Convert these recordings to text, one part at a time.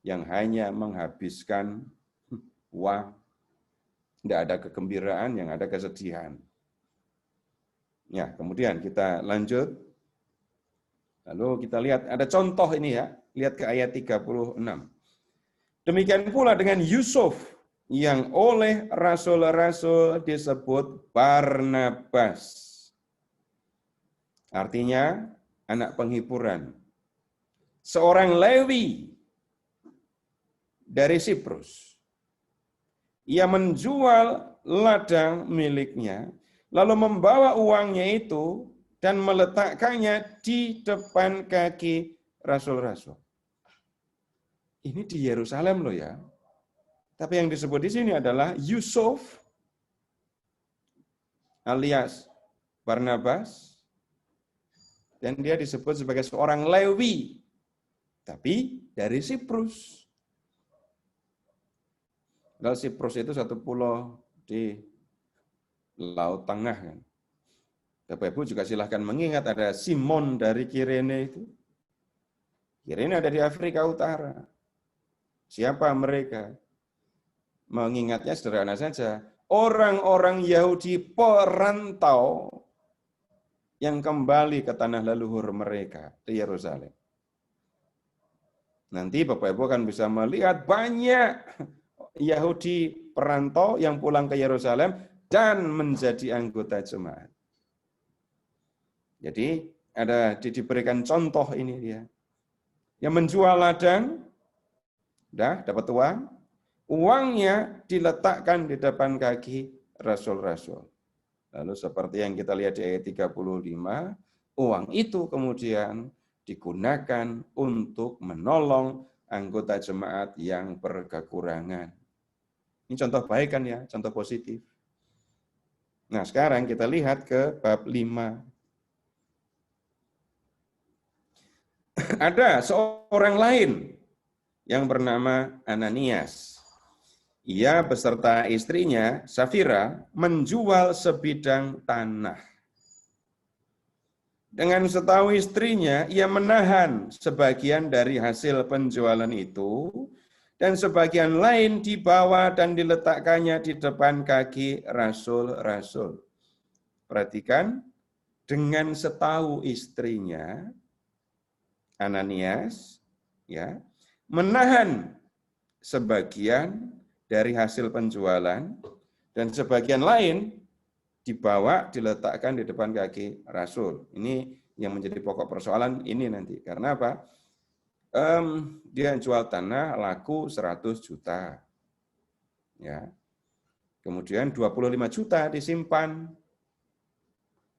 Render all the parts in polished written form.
yang hanya menghabiskan uang. Tidak ada kegembiraan, yang ada kesedihan. Ya, kemudian kita lanjut. Lalu kita lihat ada contoh ini ya. Lihat ke ayat 36. Demikian pula dengan Yusuf yang oleh rasul-rasul disebut Barnabas. Artinya anak penghiburan. Seorang Lewi dari Siprus. Ia menjual ladang miliknya, lalu membawa uangnya itu dan meletakkannya di depan kaki rasul-rasul. Ini di Yerusalem loh ya. Tapi yang disebut di sini adalah Yusuf alias Barnabas, dan dia disebut sebagai seorang Lewi, tapi dari Siprus. Kalau Siprus itu satu pulau di Laut Tengah kan. Bapak Ibu juga silahkan mengingat ada Simon dari Kirene itu. Kirene ada di Afrika Utara. Siapa mereka? Mengingatnya sederhana saja. Orang-orang Yahudi perantau yang kembali ke tanah leluhur mereka di Yerusalem. Nanti Bapak Ibu akan bisa melihat banyak Yahudi perantau yang pulang ke Yerusalem dan menjadi anggota jemaat. Jadi diberikan contoh ini dia. Yang menjual ladang, dapat uang, uangnya diletakkan di depan kaki rasul-rasul. Lalu seperti yang kita lihat di ayat 35, uang itu kemudian digunakan untuk menolong anggota jemaat yang berkekurangan. Ini contoh baik kan ya, contoh positif. Nah sekarang kita lihat ke bab 5. Ada seorang lain yang bernama Ananias. Ia beserta istrinya, Safira, menjual sebidang tanah. Dengan setahu istrinya, ia menahan sebagian dari hasil penjualan itu, dan sebagian lain dibawa dan diletakkannya di depan kaki rasul-rasul. Perhatikan, dengan setahu istrinya, Ananias, ya, menahan sebagian dari hasil penjualan, dan sebagian lain dibawa, diletakkan di depan kaki rasul. Ini yang menjadi pokok persoalan ini nanti. Karena apa? Dia jual tanah laku 100 juta. Ya. Kemudian 25 juta disimpan.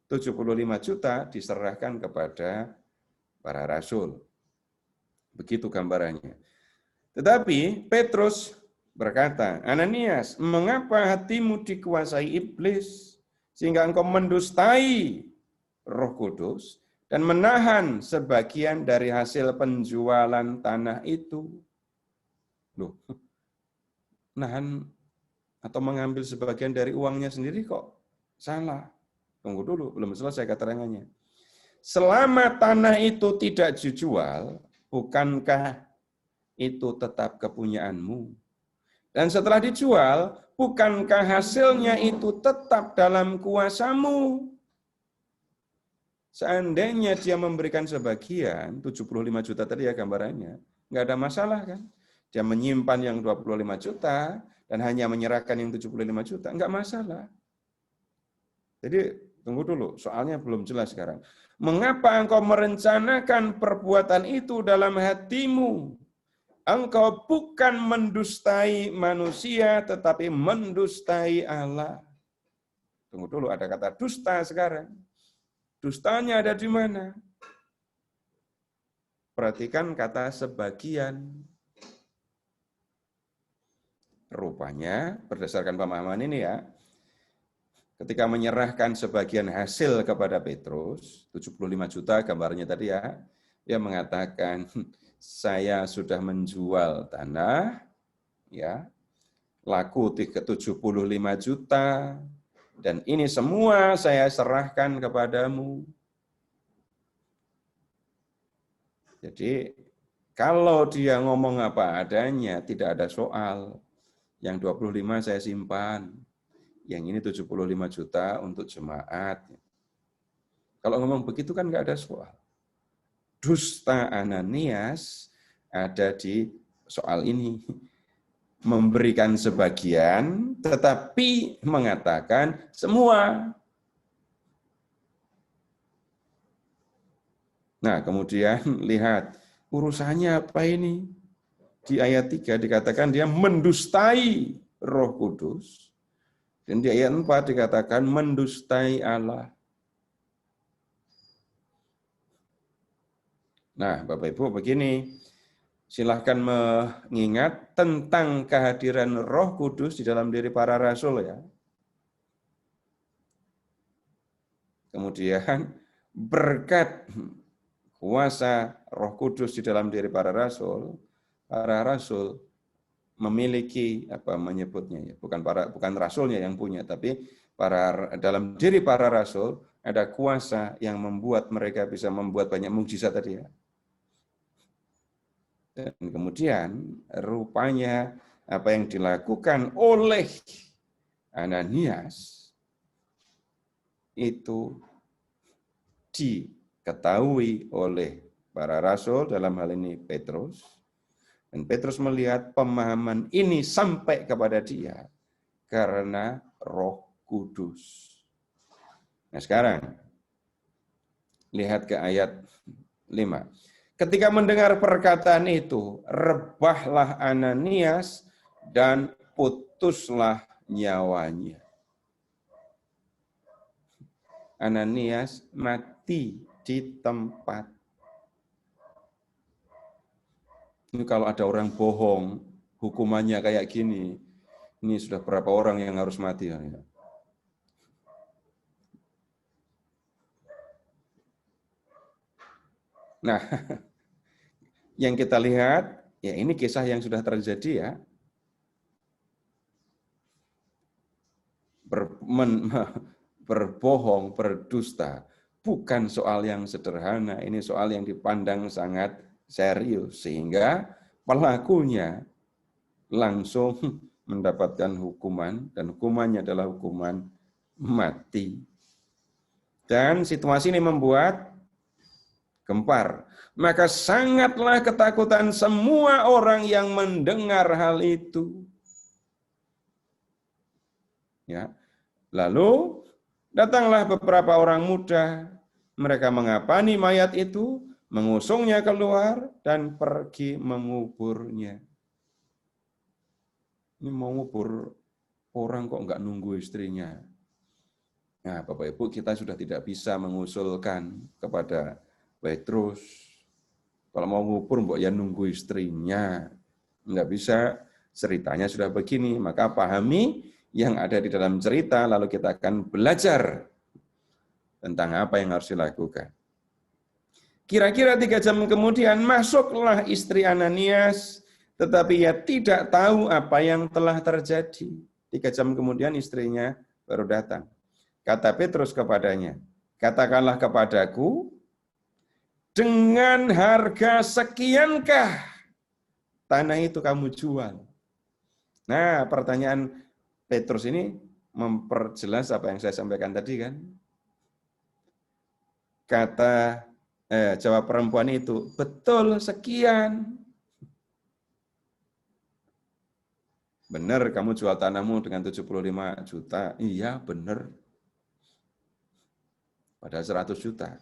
75 juta diserahkan kepada para rasul. Begitu gambarannya. Tetapi Petrus berkata, Ananias, mengapa hatimu dikuasai iblis sehingga engkau mendustai Roh Kudus dan menahan sebagian dari hasil penjualan tanah itu? Loh, nahan atau mengambil sebagian dari uangnya sendiri kok salah. Tunggu dulu, belum selesai keterangannya. Selama tanah itu tidak dijual, bukankah itu tetap kepunyaanmu? Dan setelah dijual, bukankah hasilnya itu tetap dalam kuasamu? Seandainya dia memberikan sebagian, 75 juta tadi ya gambarannya, nggak ada masalah kan? Dia menyimpan yang 25 juta dan hanya menyerahkan yang 75 juta, nggak masalah. Jadi tunggu dulu, soalnya belum jelas sekarang. Mengapa engkau merencanakan perbuatan itu dalam hatimu? Engkau bukan mendustai manusia, tetapi mendustai Allah. Tunggu dulu, ada kata dusta sekarang. Dustanya ada di mana? Perhatikan kata sebagian. Rupanya, berdasarkan pemahaman ini ya, ketika menyerahkan sebagian hasil kepada Petrus, 75 juta gambarnya tadi ya, dia mengatakan, saya sudah menjual tanah, ya, laku 75 juta, dan ini semua saya serahkan kepadamu. Jadi Kalau dia ngomong apa adanya, tidak ada soal. Yang 25 saya simpan. Yang ini 75 juta untuk jemaat. Kalau ngomong begitu kan nggak ada soal. Dusta Ananias ada di soal ini. Memberikan sebagian, tetapi mengatakan semua. Nah, kemudian lihat, urusannya apa ini? Di ayat 3 dikatakan dia mendustai Roh Kudus. Dan di ayat 4 dikatakan mendustai Allah. Nah, Bapak Ibu begini, silahkan mengingat tentang kehadiran Roh Kudus di dalam diri para rasul ya. Kemudian berkat kuasa Roh Kudus di dalam diri para rasul memiliki apa menyebutnya ya, bukan rasulnya yang punya, tapi dalam diri para rasul ada kuasa yang membuat mereka bisa membuat banyak mukjizat tadi ya. Dan kemudian rupanya apa yang dilakukan oleh Ananias itu diketahui oleh para rasul, dalam hal ini Petrus. Dan Petrus melihat pemahaman ini sampai kepada dia karena Roh Kudus. Nah sekarang, lihat ke ayat 5. Ketika mendengar perkataan itu, rebahlah Ananias dan putuslah nyawanya. Ananias mati di tempat. Ini kalau ada orang bohong, hukumannya kayak gini, ini sudah berapa orang yang harus mati? Nah, yang kita lihat, ya ini kisah yang sudah terjadi ya. Berbohong, berdusta, bukan soal yang sederhana, ini soal yang dipandang sangat serius, sehingga pelakunya langsung mendapatkan hukuman, dan hukumannya adalah hukuman mati. Dan situasi ini membuat gempar. Maka sangatlah ketakutan semua orang yang mendengar hal itu. Ya. Lalu datanglah beberapa orang muda, mereka mengapani mayat itu, mengusungnya keluar, dan pergi menguburnya. Ini mau ngubur orang kok nggak nunggu istrinya. Nah, Bapak Ibu, kita sudah tidak bisa mengusulkan kepada Petrus, kalau mau ngubur, mbok ya nunggu istrinya. Nggak bisa, ceritanya sudah begini, maka pahami yang ada di dalam cerita, lalu kita akan belajar tentang apa yang harus dilakukan. Kira-kira 3 jam kemudian masuklah istri Ananias, tetapi ia tidak tahu apa yang telah terjadi. 3 jam kemudian istrinya baru datang. Kata Petrus kepadanya, katakanlah kepadaku, dengan harga sekiankah tanah itu kamu jual? Nah, pertanyaan Petrus ini memperjelas apa yang saya sampaikan tadi kan. Jawab perempuan itu, betul sekian. Benar kamu jual tanahmu dengan 75 juta. Iya, benar. Padahal 100 juta.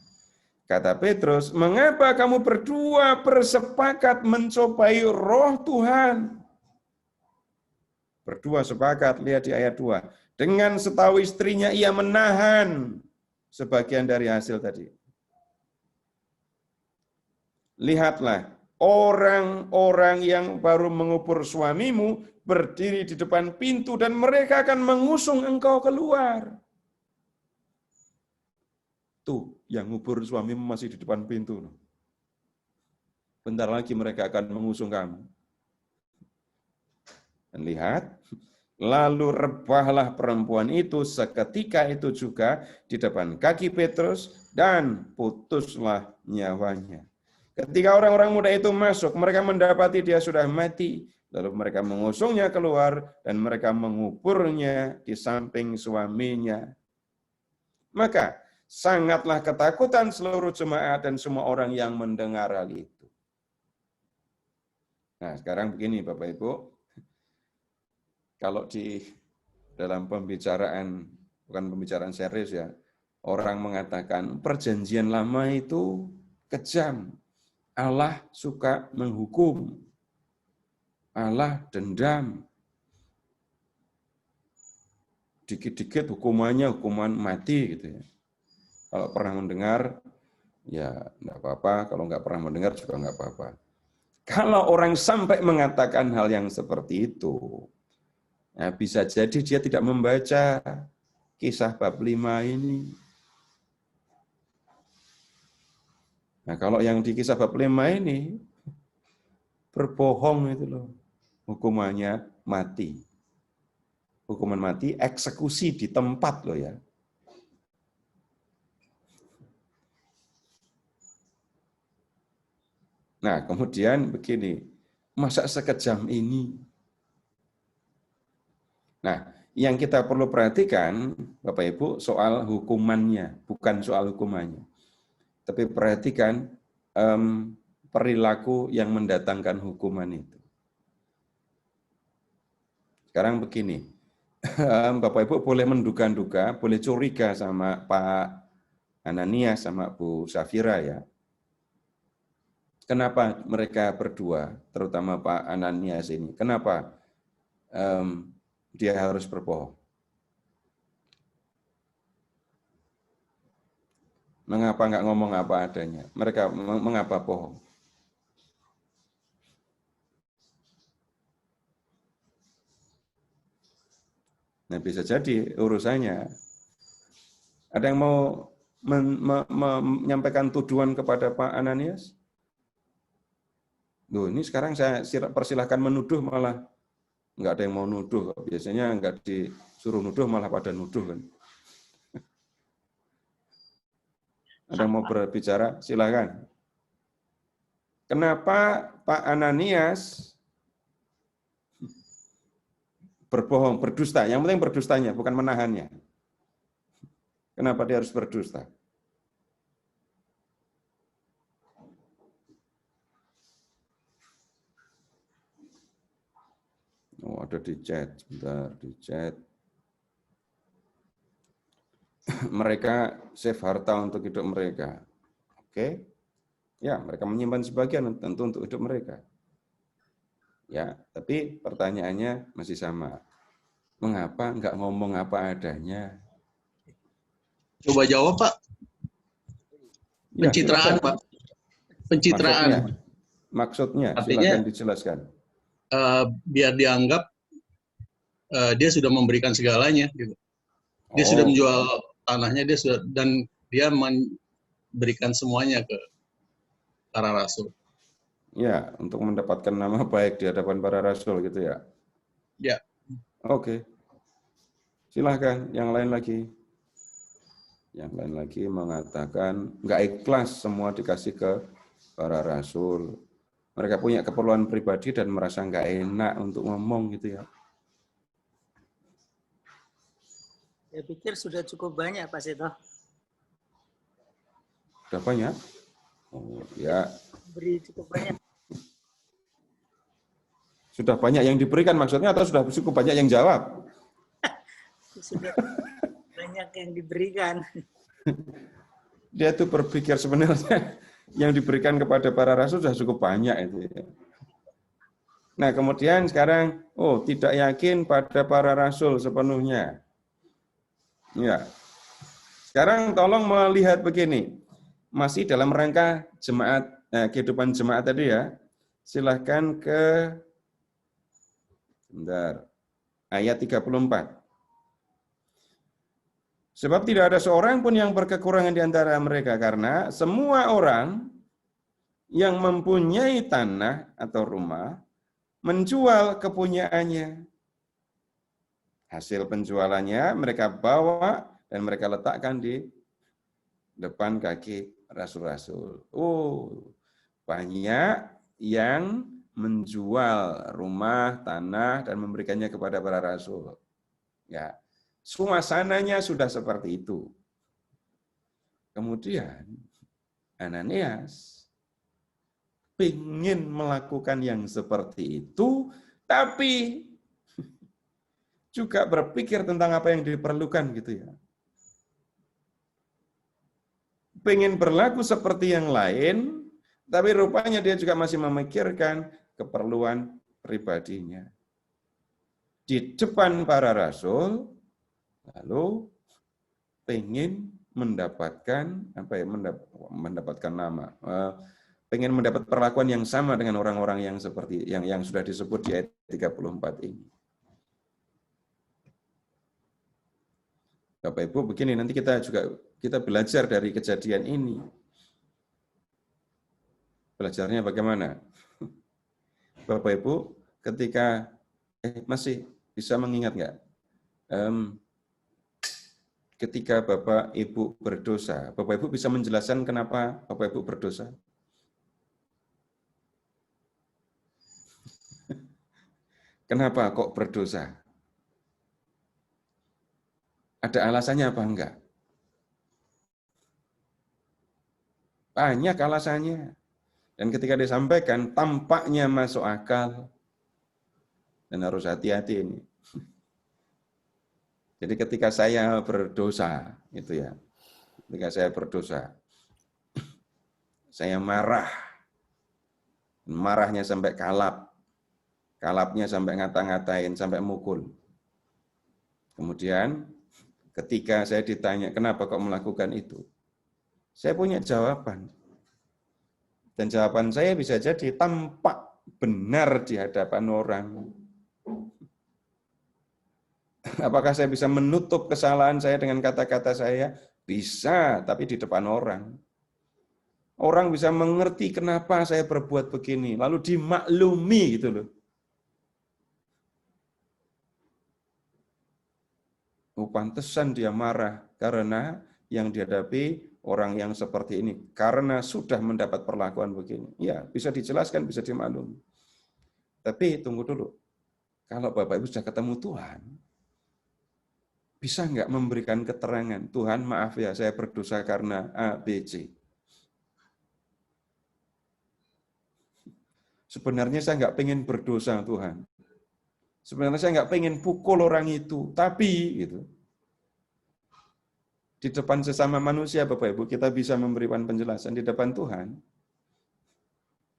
Kata Petrus, mengapa kamu berdua bersepakat mencobai roh Tuhan? Berdua sepakat, lihat di ayat 2. Dengan setahu istrinya ia menahan sebagian dari hasil tadi. Lihatlah, orang-orang yang baru mengubur suamimu berdiri di depan pintu dan mereka akan mengusung engkau keluar. Tuh, yang ngubur suamimu masih di depan pintu. Bentar lagi mereka akan mengusung kamu. Dan lihat, lalu rebahlah perempuan itu seketika itu juga di depan kaki Petrus dan putuslah nyawanya. Ketika orang-orang muda itu masuk, mereka mendapati dia sudah mati. Lalu mereka mengusungnya keluar dan mereka menguburnya di samping suaminya. Maka sangatlah ketakutan seluruh jemaat dan semua orang yang mendengar hal itu. Nah, sekarang begini Bapak Ibu, kalau di dalam pembicaraan, bukan pembicaraan serius ya, orang mengatakan perjanjian lama itu kejam, Allah suka menghukum, Allah dendam, dikit-dikit hukumannya hukuman mati gitu ya. Kalau pernah mendengar, ya enggak apa-apa, kalau nggak pernah mendengar juga nggak apa-apa. Kalau orang sampai mengatakan hal yang seperti itu, ya bisa jadi dia tidak membaca kisah bab 5 ini. Nah, kalau yang di kisah bab 5 ini, berbohong itu loh, hukumannya mati. Hukuman mati, eksekusi di tempat loh ya. Nah, kemudian begini, masa sekejam ini? Nah, yang kita perlu perhatikan, Bapak Ibu, soal hukumannya, bukan soal hukumannya. Tapi perhatikan perilaku yang mendatangkan hukuman itu. Sekarang begini, Bapak Ibu boleh menduga-duga, boleh curiga sama Pak Ananias sama Bu Safira ya. Kenapa mereka berdua, terutama Pak Ananias ini, kenapa dia harus berbohong? Mengapa nggak ngomong apa adanya? Mereka mengapa bohong? Nah, bisa jadi urusannya. Ada yang mau menyampaikan tuduhan kepada Pak Ananias? Loh, ini sekarang saya persilahkan menuduh malah nggak ada yang mau nuduh. Biasanya nggak disuruh nuduh malah pada nuduh kan. Ada yang mau berbicara? Silakan. Kenapa Pak Ananias berbohong, berdusta? Yang penting berdustanya, bukan menahannya. Kenapa dia harus berdusta? Oh, ada di chat, sebentar, di chat. Mereka save harta untuk hidup mereka. Oke. Ya, mereka menyimpan sebagian tentu untuk hidup mereka. Ya, tapi pertanyaannya masih sama. Mengapa enggak ngomong apa adanya? Coba jawab, Pak. Pencitraan, ya, Pak. Pencitraan. Maksudnya artinya, silakan dijelaskan. Biar dianggap dia sudah memberikan segalanya, gitu. Dia sudah menjual tanahnya, dan dia memberikan semuanya ke para rasul. Ya, untuk mendapatkan nama baik di hadapan para rasul gitu ya. Ya. Oke. Silahkan, yang lain lagi. Yang lain lagi mengatakan nggak ikhlas semua dikasih ke para rasul. Mereka punya keperluan pribadi dan merasa nggak enak untuk ngomong gitu ya. Saya pikir sudah cukup banyak, Pak Seto. Sudah banyak? Oh, ya. Beri cukup banyak. Sudah banyak yang diberikan maksudnya atau sudah cukup banyak yang jawab? Sudah banyak yang diberikan. Dia tuh berpikir sebenarnya yang diberikan kepada para rasul sudah cukup banyak itu ya. Nah, kemudian sekarang tidak yakin pada para rasul sepenuhnya. Ya. Sekarang tolong melihat begini. Masih dalam rangka jemaat kehidupan jemaat tadi ya. Silahkan ke ayat 34. Sebab tidak ada seorang pun yang berkekurangan di antara mereka, karena semua orang yang mempunyai tanah atau rumah menjual kepunyaannya. Hasil penjualannya mereka bawa dan mereka letakkan di depan kaki rasul-rasul. banyak yang menjual rumah, tanah, dan memberikannya kepada para rasul. Ya, suasananya sudah seperti itu. Kemudian Ananias ingin melakukan yang seperti itu, tapi juga berpikir tentang apa yang diperlukan gitu ya. Pengen berlaku seperti yang lain, tapi rupanya dia juga masih memikirkan keperluan pribadinya. Di depan para rasul, lalu pengen mendapatkan mendapatkan nama, pengen mendapat perlakuan yang sama dengan orang-orang yang seperti yang sudah disebut di ayat 34 ini. Bapak Ibu, begini, nanti kita belajar dari kejadian ini. Belajarnya bagaimana? Bapak Ibu, ketika masih bisa mengingat nggak? Ketika Bapak Ibu berdosa, Bapak Ibu bisa menjelaskan kenapa Bapak Ibu berdosa? Kenapa kok berdosa? Ada alasannya apa enggak? Banyak alasannya. Dan ketika disampaikan, tampaknya masuk akal. Dan harus hati-hati ini. Jadi ketika saya berdosa, itu ya, ketika saya berdosa, saya marah. Marahnya sampai kalap. Kalapnya sampai ngata-ngatain, sampai mukul. Kemudian ketika saya ditanya, kenapa kok melakukan itu? Saya punya jawaban. Dan jawaban saya bisa jadi tampak benar di hadapan orang. Apakah saya bisa menutup kesalahan saya dengan kata-kata saya? Bisa, tapi di depan orang. Orang bisa mengerti kenapa saya berbuat begini, lalu dimaklumi gitu loh. Pantesan dia marah karena yang dihadapi orang yang seperti ini, karena sudah mendapat perlakuan begini. Ya, bisa dijelaskan, bisa dimaklumi. Tapi tunggu dulu, kalau Bapak Ibu sudah ketemu Tuhan, bisa nggak memberikan keterangan, Tuhan maaf ya, saya berdosa karena A, B, C. Sebenarnya saya nggak pengen berdosa Tuhan. Sebenarnya saya nggak pengen pukul orang itu, tapi gitu. Di depan sesama manusia, Bapak Ibu, kita bisa memberikan penjelasan. Di depan Tuhan,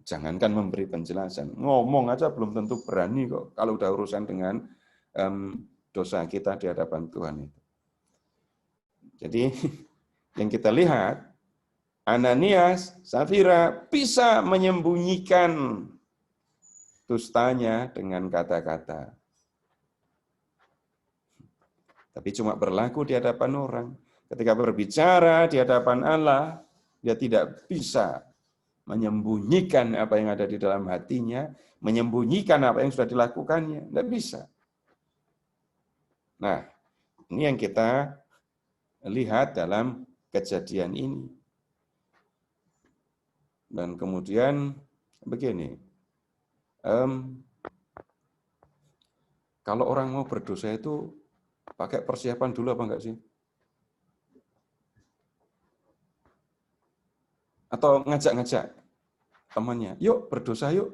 jangankan memberi penjelasan, ngomong aja belum tentu berani kok, kalau udah urusan dengan dosa kita di hadapan Tuhan itu. Jadi, yang kita lihat, Ananias, Safira bisa menyembunyikan dustanya dengan kata-kata. Tapi cuma berlaku di hadapan orang. Ketika berbicara di hadapan Allah, dia tidak bisa menyembunyikan apa yang ada di dalam hatinya, menyembunyikan apa yang sudah dilakukannya. Tidak bisa. Nah, ini yang kita lihat dalam kejadian ini. Dan kemudian begini, kalau orang mau berdosa itu pakai persiapan dulu apa enggak sih? Atau ngajak-ngajak temannya, yuk berdosa yuk.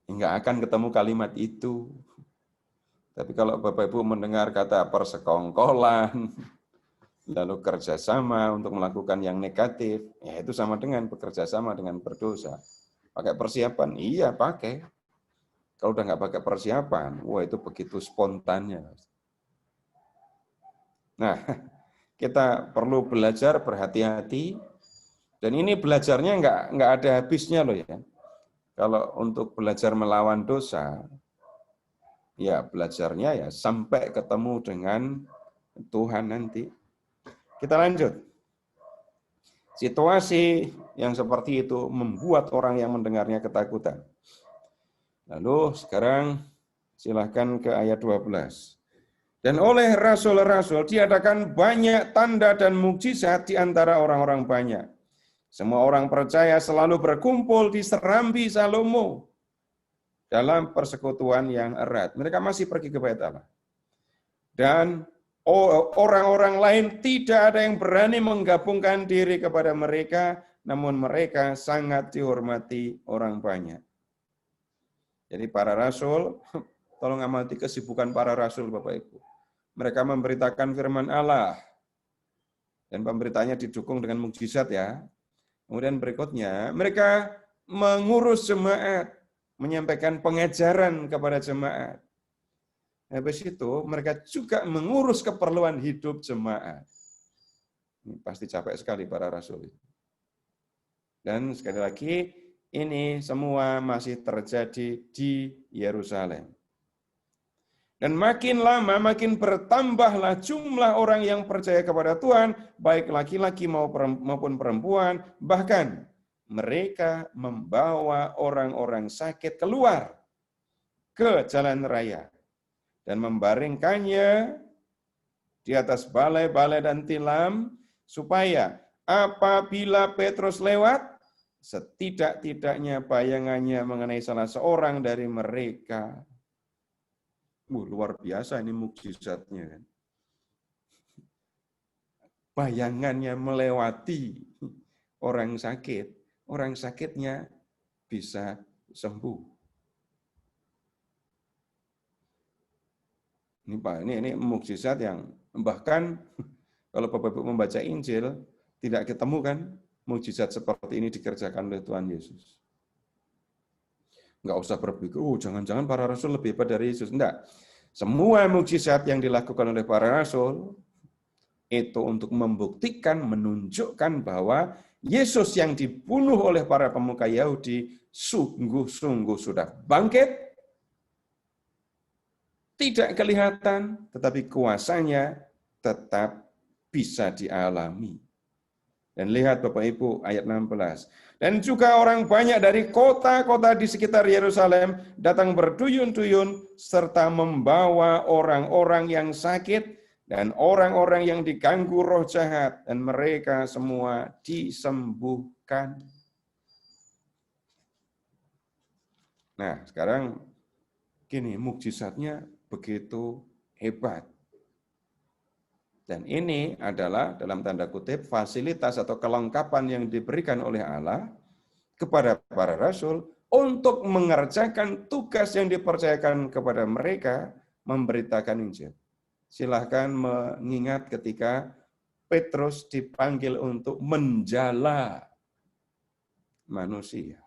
Enggak akan ketemu kalimat itu. Tapi kalau Bapak Ibu mendengar kata persekongkolan, lalu kerjasama untuk melakukan yang negatif, ya itu sama dengan bekerja sama dengan berdosa. Pakai persiapan? Iya, pakai. Kalau udah nggak pakai persiapan, wah itu begitu spontannya. Nah, kita perlu belajar berhati-hati, dan ini belajarnya nggak ada habisnya loh ya. Kalau untuk belajar melawan dosa, ya belajarnya ya sampai ketemu dengan Tuhan nanti. Kita lanjut. Situasi yang seperti itu membuat orang yang mendengarnya ketakutan. Lalu sekarang silahkan ke ayat 12. Dan oleh rasul-rasul diadakan banyak tanda dan mukjizat di antara orang-orang banyak. Semua orang percaya selalu berkumpul di serambi Salomo dalam persekutuan yang erat. Mereka masih pergi ke bait Allah. Dan orang-orang lain tidak ada yang berani menggabungkan diri kepada mereka, namun mereka sangat dihormati orang banyak. Jadi para rasul, tolong amati kesibukan para rasul Bapak Ibu. Mereka memberitakan firman Allah, dan pemberitaannya didukung dengan mukjizat ya. Kemudian berikutnya, mereka mengurus jemaat, menyampaikan pengajaran kepada jemaat. Habis itu, mereka juga mengurus keperluan hidup jemaat. Ini pasti capek sekali para rasul. Dan sekali lagi, ini semua masih terjadi di Yerusalem. Dan makin lama, makin bertambahlah jumlah orang yang percaya kepada Tuhan, baik laki-laki maupun perempuan, bahkan mereka membawa orang-orang sakit keluar ke jalan raya dan membaringkannya di atas balai-balai dan tilam, supaya apabila Petrus lewat, setidak-tidaknya bayangannya mengenai salah seorang dari mereka. Luar biasa ini mukjizatnya kan. Bayangannya melewati orang sakitnya bisa sembuh. Ini Pak, ini mukjizat yang bahkan kalau Bapak Ibu membaca Injil tidak ketemu kan mukjizat seperti ini dikerjakan oleh Tuhan Yesus. Enggak usah berpikir, jangan-jangan para rasul lebih hebat dari Yesus. Enggak. Semua mukjizat yang dilakukan oleh para rasul itu untuk membuktikan, menunjukkan bahwa Yesus yang dibunuh oleh para pemuka Yahudi sungguh-sungguh sudah bangkit, tidak kelihatan, tetapi kuasanya tetap bisa dialami. Dan lihat Bapak Ibu ayat 16. Dan juga orang banyak dari kota-kota di sekitar Yerusalem datang berduyun-duyun serta membawa orang-orang yang sakit dan orang-orang yang diganggu roh jahat, dan mereka semua disembuhkan. Nah, sekarang gini, mukjizatnya begitu hebat. Dan ini adalah dalam tanda kutip fasilitas atau kelengkapan yang diberikan oleh Allah kepada para rasul untuk mengerjakan tugas yang dipercayakan kepada mereka, memberitakan Injil. Silahkan mengingat ketika Petrus dipanggil untuk menjala manusia.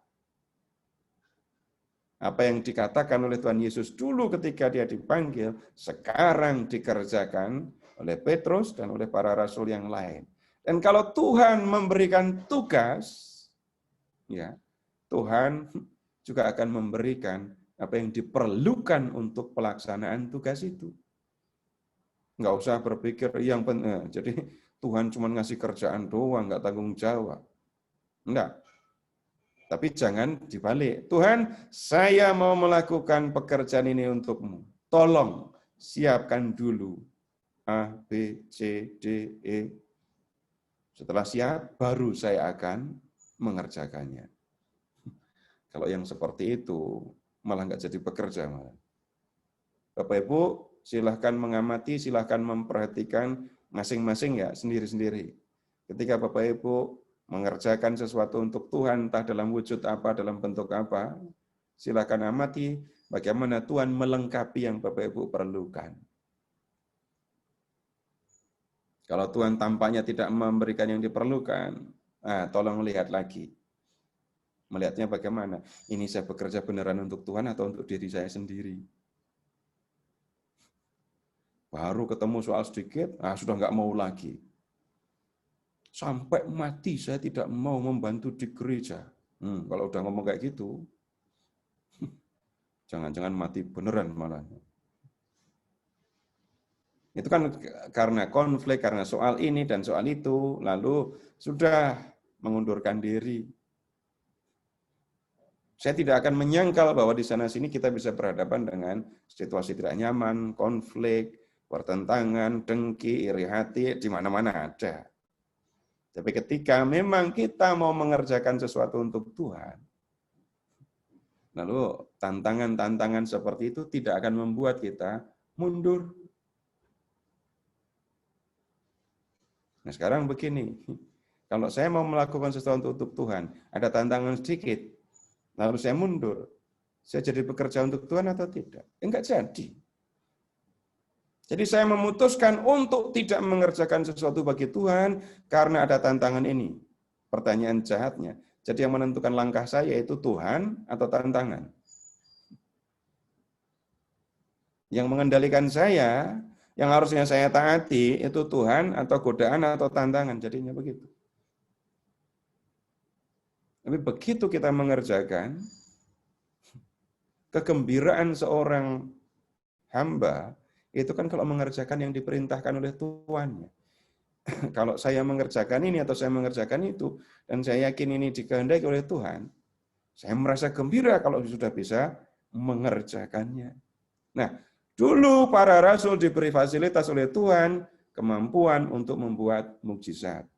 Apa yang dikatakan oleh Tuhan Yesus dulu ketika dia dipanggil, sekarang dikerjakan oleh Petrus dan oleh para rasul yang lain. Dan kalau Tuhan memberikan tugas, ya, Tuhan juga akan memberikan apa yang diperlukan untuk pelaksanaan tugas itu. Nggak usah berpikir yang jadi Tuhan cuma ngasih kerjaan doang, nggak tanggung jawab. Enggak. Tapi jangan dibalik. Tuhan, saya mau melakukan pekerjaan ini untukmu. Tolong siapkan dulu A, B, C, D, E. Setelah siap, baru saya akan mengerjakannya. Kalau yang seperti itu, malah nggak jadi pekerja. Malah. Bapak Ibu, silahkan mengamati, silahkan memperhatikan masing-masing ya, sendiri-sendiri. Ketika Bapak Ibu mengerjakan sesuatu untuk Tuhan, entah dalam wujud apa, dalam bentuk apa, silahkan amati bagaimana Tuhan melengkapi yang Bapak Ibu perlukan. Kalau Tuhan tampaknya tidak memberikan yang diperlukan, tolong lihat lagi. Melihatnya bagaimana? Ini saya bekerja beneran untuk Tuhan atau untuk diri saya sendiri? Baru ketemu soal sedikit, sudah nggak mau lagi. Sampai mati saya tidak mau membantu di gereja. Kalau udah ngomong kayak gitu, jangan-jangan mati beneran malah. Itu kan karena konflik, karena soal ini dan soal itu, lalu sudah mengundurkan diri. Saya tidak akan menyangkal bahwa di sana-sini kita bisa berhadapan dengan situasi tidak nyaman, konflik, pertentangan, dengki, iri hati, di mana-mana ada. Tapi ketika memang kita mau mengerjakan sesuatu untuk Tuhan, lalu tantangan-tantangan seperti itu tidak akan membuat kita mundur. Nah sekarang begini, kalau saya mau melakukan sesuatu untuk Tuhan, ada tantangan sedikit, lalu saya mundur, saya jadi bekerja untuk Tuhan atau tidak? Enggak jadi. Jadi saya memutuskan untuk tidak mengerjakan sesuatu bagi Tuhan karena ada tantangan ini. Pertanyaan jahatnya. Jadi yang menentukan langkah saya itu Tuhan atau tantangan? Yang mengendalikan saya, yang harusnya saya taati itu Tuhan atau godaan atau tantangan. Jadinya begitu. Tapi begitu kita mengerjakan, kegembiraan seorang hamba itu kan kalau mengerjakan yang diperintahkan oleh Tuannya. Kalau saya mengerjakan ini atau saya mengerjakan itu, dan saya yakin ini dikehendaki oleh Tuhan, saya merasa gembira kalau sudah bisa mengerjakannya. Nah, dulu para rasul diberi fasilitas oleh Tuhan, kemampuan untuk membuat mukjizat.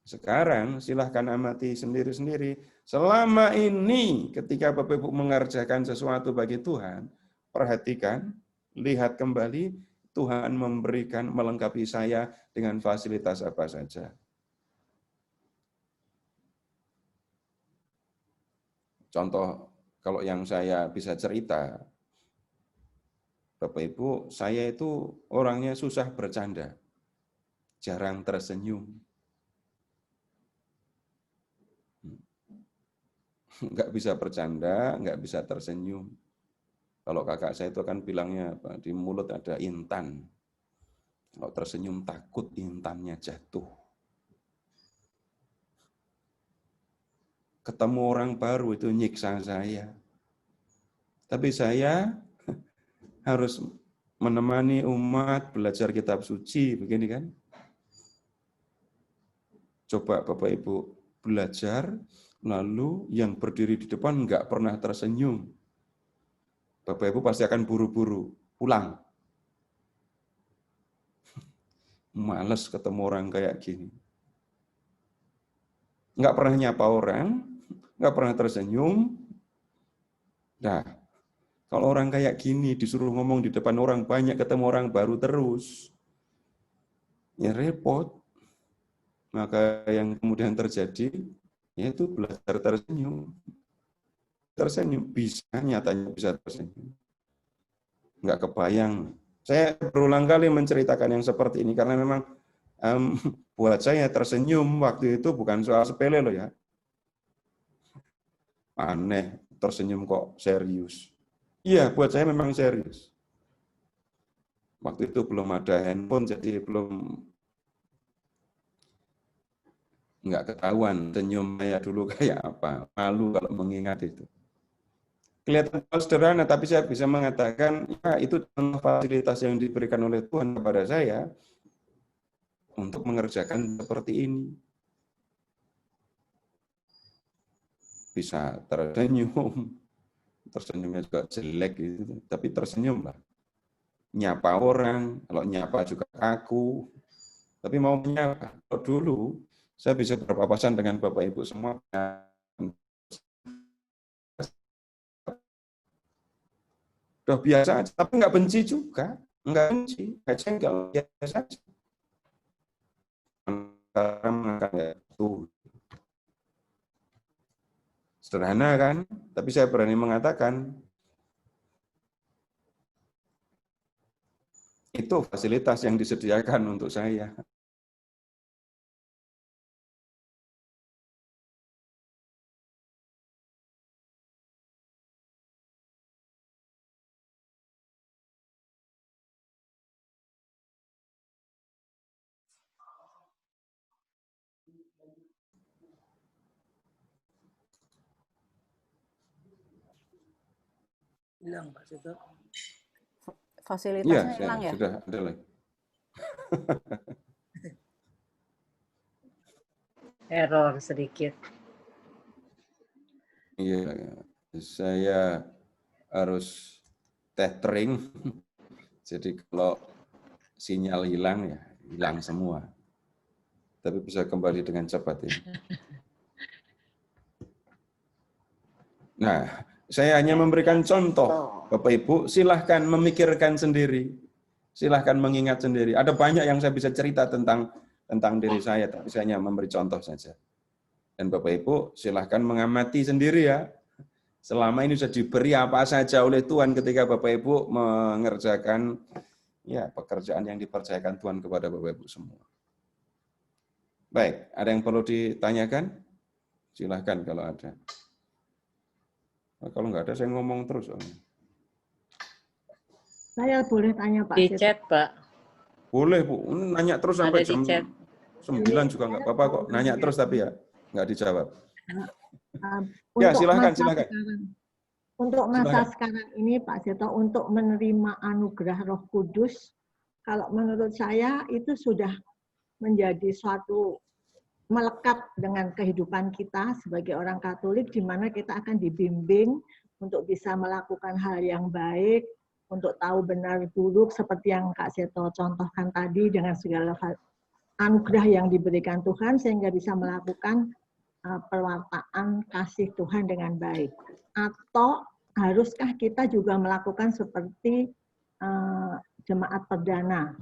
Sekarang silahkan amati sendiri-sendiri. Selama ini ketika Bapak Ibu mengerjakan sesuatu bagi Tuhan, perhatikan, lihat kembali, Tuhan memberikan, melengkapi saya dengan fasilitas apa saja. Contoh, kalau yang saya bisa cerita, Bapak Ibu, saya itu orangnya susah bercanda, jarang tersenyum. Nggak bisa bercanda, nggak bisa tersenyum. Kalau kakak saya itu kan bilangnya, di mulut ada intan. Kalau tersenyum takut intannya jatuh. Ketemu orang baru itu nyiksa saya. Tapi saya harus menemani umat belajar kitab suci, begini kan. Coba Bapak Ibu belajar, lalu yang berdiri di depan nggak pernah tersenyum. Bapak Ibu pasti akan buru-buru pulang. Males ketemu orang kayak gini. Nggak pernah nyapa orang, nggak pernah tersenyum. Nah, kalau orang kayak gini disuruh ngomong di depan orang banyak, ketemu orang baru terus, ya repot. Maka yang kemudian terjadi, yaitu belajar tersenyum. Tersenyum, bisa, nyatanya bisa tersenyum. Nggak kebayang. Saya berulang kali menceritakan yang seperti ini, karena memang buat saya tersenyum waktu itu bukan soal sepele loh ya. Aneh, tersenyum kok serius. Iya, buat saya memang serius. Waktu itu belum ada handphone, jadi belum nggak ketahuan senyum saya dulu kayak apa. Malu kalau mengingat itu. Kelihatan sederhana, tapi saya bisa mengatakan, ya itu fasilitas yang diberikan oleh Tuhan kepada saya untuk mengerjakan seperti ini. Bisa tersenyum, tersenyumnya juga jelek gitu, tapi tersenyum lah. Nyapa orang, kalau nyapa juga kaku, tapi mau menyapa. Kalau dulu, saya bisa berpapasan dengan Bapak Ibu semua, udah biasa aja, tapi nggak benci juga, nggak benci, nggak jengkel, biasa aja. Sekarang mengangkat itu sederhana kan, tapi saya berani mengatakan itu fasilitas yang disediakan untuk saya. Hilang Pak Suto. Fasilitasnya Iya, hilang ya? sudah ada lagi. Error sedikit. Iya, saya harus tethering Jadi kalau sinyal hilang, ya hilang semua. Tapi bisa kembali dengan cepat ini. Nah, saya hanya memberikan contoh. Bapak Ibu, silahkan memikirkan sendiri. Silahkan mengingat sendiri. Ada banyak yang saya bisa cerita tentang diri saya, tapi saya hanya memberi contoh saja. Dan Bapak Ibu, silahkan mengamati sendiri ya. Selama ini sudah diberi apa saja oleh Tuhan ketika Bapak Ibu mengerjakan ya pekerjaan yang dipercayakan Tuhan kepada Bapak Ibu semua. Baik, ada yang perlu ditanyakan? Silahkan kalau ada. Nah, kalau nggak ada, saya ngomong terus. Saya boleh tanya Pak? Di chat, Pak. Boleh, Bu. Nanya terus sampai jam chat. 9 juga nggak apa-apa kok. Nanya terus tapi ya nggak dijawab. Ya, Untuk silahkan. Untuk masa sekarang ini Pak Seto, untuk menerima anugerah Roh Kudus, kalau menurut saya itu sudah menjadi suatu melekat dengan kehidupan kita sebagai orang Katolik, di mana kita akan dibimbing untuk bisa melakukan hal yang baik, untuk tahu benar buruk, seperti yang Kak Seto contohkan tadi, dengan segala anugerah yang diberikan Tuhan, sehingga bisa melakukan perwartaan kasih Tuhan dengan baik. Atau haruskah kita juga melakukan seperti jemaat perdana,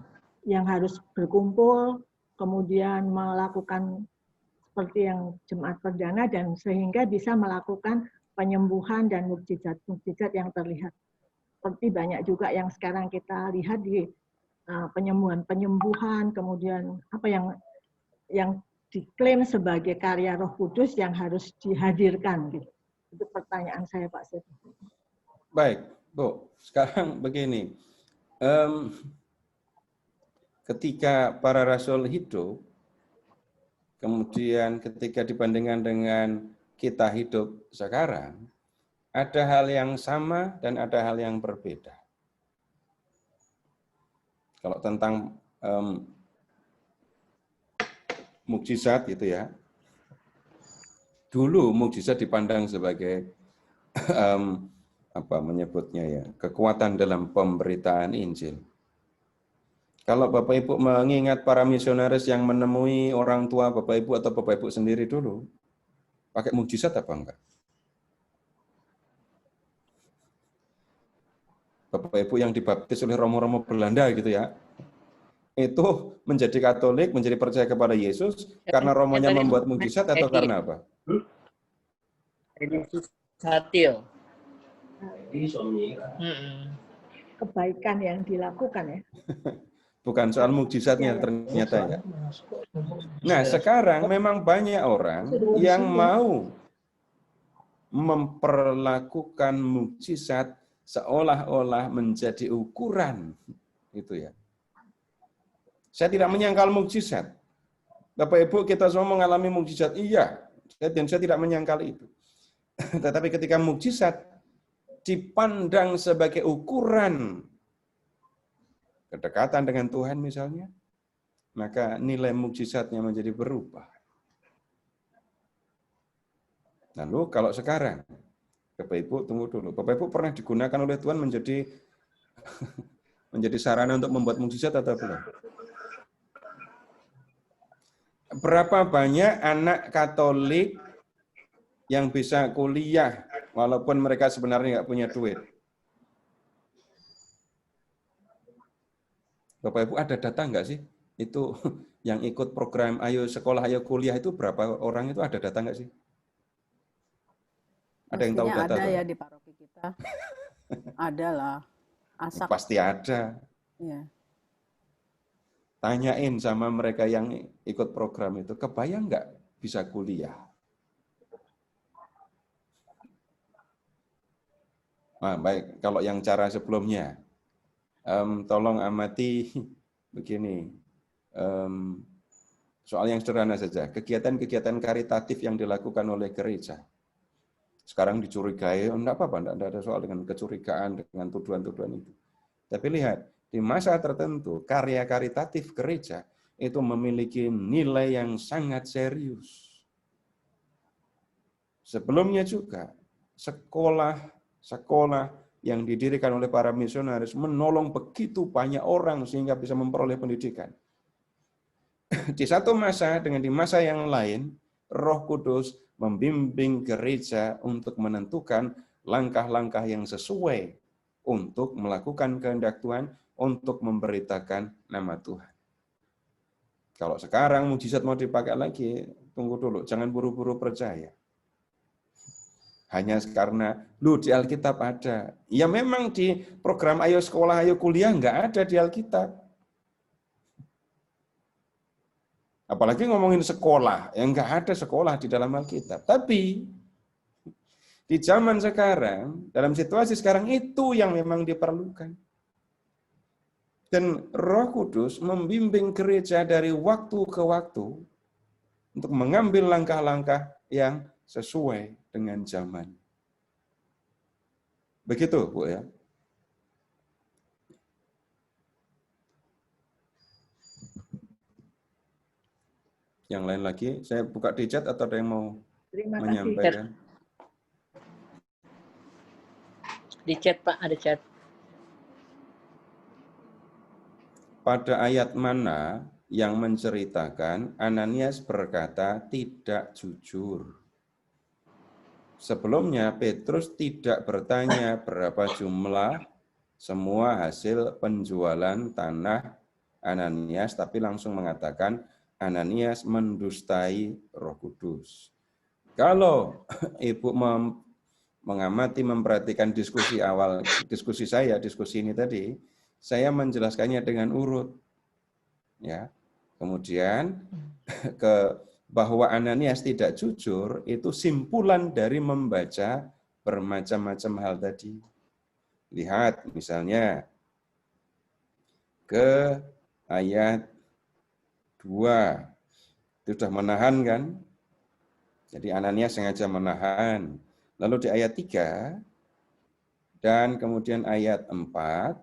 yang harus berkumpul, kemudian melakukan seperti yang jemaat perdana, dan sehingga bisa melakukan penyembuhan dan mukjizat-mukjizat yang terlihat. Seperti banyak juga yang sekarang kita lihat di penyembuhan, kemudian apa yang diklaim sebagai karya Roh Kudus yang harus dihadirkan gitu. Itu pertanyaan saya Pak Seto. Baik, Bu. Sekarang begini. Ketika para rasul hidup, kemudian ketika dibandingkan dengan kita hidup sekarang, ada hal yang sama dan ada hal yang berbeda. Kalau tentang mukjizat itu ya, dulu mukjizat dipandang sebagai apa menyebutnya ya, kekuatan dalam pemberitaan Injil. Kalau Bapak Ibu mengingat para misionaris yang menemui orang tua Bapak Ibu atau Bapak Ibu sendiri dulu, pakai mukjizat apa enggak? Bapak Ibu yang dibaptis oleh romo-romo Belanda gitu ya, itu menjadi Katolik, menjadi percaya kepada Yesus karena romonya membuat mukjizat atau karena apa? Satil. Kebaikan yang dilakukan ya. Bukan soal mukjizatnya ternyata ya. Nah, sekarang memang banyak orang yang mau memperlakukan mukjizat seolah-olah menjadi ukuran. Itu ya. Saya tidak menyangkal mukjizat. Bapak Ibu, kita semua mengalami mukjizat. Iya, dan saya tidak menyangkal itu. Tetapi ketika mukjizat dipandang sebagai ukuran kedekatan dengan Tuhan misalnya, maka nilai mukjizatnya menjadi berubah. Lalu kalau sekarang, Bapak Ibu tunggu dulu, Bapak Ibu pernah digunakan oleh Tuhan menjadi sarana untuk membuat mukjizat atau belum? Berapa banyak anak Katolik yang bisa kuliah walaupun mereka sebenarnya nggak punya duit? Bapak Ibu ada data nggak sih? Itu yang ikut program Ayo Sekolah, Ayo Kuliah itu berapa orang itu, ada data nggak sih? Ada yang tahu data? Ada ya di paroki kita. Ada lah. Asak. Pasti ada. Ya. Tanyain sama mereka yang ikut program itu, kebayang nggak bisa kuliah? Nah, baik, kalau yang cara sebelumnya, tolong amati begini, soal yang sederhana saja, kegiatan-kegiatan karitatif yang dilakukan oleh gereja. Sekarang dicurigai, enggak apa-apa, enggak ada soal dengan kecurigaan, dengan tuduhan-tuduhan itu. Tapi lihat, di masa tertentu, karya karitatif gereja itu memiliki nilai yang sangat serius. Sebelumnya juga, sekolah yang didirikan oleh para misionaris menolong begitu banyak orang sehingga bisa memperoleh pendidikan. Di satu masa dengan di masa yang lain, Roh Kudus membimbing gereja untuk menentukan langkah-langkah yang sesuai untuk melakukan kehendak Tuhan, untuk memberitakan nama Tuhan. Kalau sekarang mujizat mau dipakai lagi, tunggu dulu, jangan buru-buru percaya. Hanya karena, di Alkitab ada. Ya memang di program Ayo Sekolah, Ayo Kuliah nggak ada di Alkitab. Apalagi ngomongin sekolah, yang nggak ada sekolah di dalam Alkitab. Tapi di zaman sekarang, dalam situasi sekarang itu yang memang diperlukan. Dan Roh Kudus membimbing gereja dari waktu ke waktu untuk mengambil langkah-langkah yang sesuai dengan zaman. Begitu, Bu ya. Yang lain lagi, saya buka di chat atau ada yang mau menyampaikan? Di chat, Pak, ada chat. Pada ayat mana yang menceritakan Ananias berkata tidak jujur? Sebelumnya Petrus tidak bertanya berapa jumlah semua hasil penjualan tanah Ananias, tapi langsung mengatakan Ananias mendustai Roh Kudus. Kalau Ibu mengamati, memperhatikan diskusi awal, diskusi ini tadi, saya menjelaskannya dengan urut. Ya. Kemudian bahwa Ananias tidak jujur itu simpulan dari membaca bermacam-macam hal tadi. Lihat misalnya ke ayat 2. Itu sudah menahan kan? Jadi Ananias sengaja menahan. Lalu di ayat 3 dan kemudian ayat 4